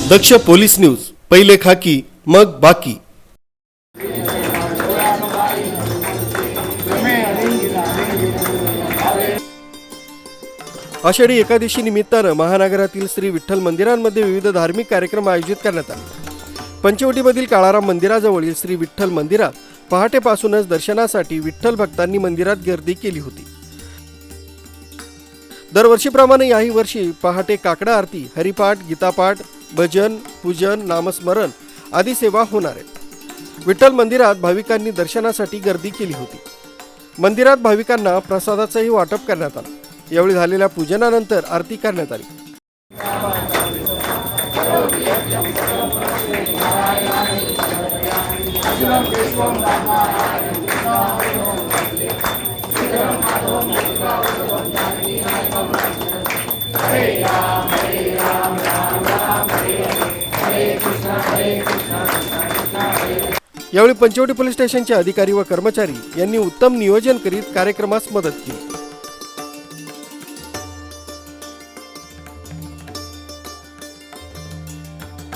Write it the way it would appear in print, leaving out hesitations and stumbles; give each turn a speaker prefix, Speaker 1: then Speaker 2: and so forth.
Speaker 1: दक्ष police news, पहिले खाकी मग बाकी। आषाढी एकादशी निमित्तानं महानगरातील श्री विठ्ठल मंदिरांमध्ये विविध धार्मिक कार्यक्रम आयोजित करण्यात आले। पंचवटीमधील काळाराम मंदिराजवळील श्री विठ्ठल मंदिरात पहाटेपासूनच दर्शनासाठी विठ्ठल भक्तांनी मंदिरात गर्दी केली होती। दरवर्षीप्रमाणे याही वर्षी पहाटे काकडा आरती, हरिपाठ, गीतापाठ, भजन, पूजन, नामस्मरण आदी सेवा होणार आहेत। विठ्ठल मंदिरात भाविकांनी दर्शनासाठी गर्दी केली होती। मंदिरात भाविकांना प्रसादाचंही वाटप करण्यात आलं। यावेळी झालेल्या पूजनानंतर आरती करण्यात आली। यावेळी पंचवटी पोलीस स्टेशनचे अधिकारी व कर्मचारी यांनी उत्तम नियोजन करीत कार्यक्रमास मदत केली।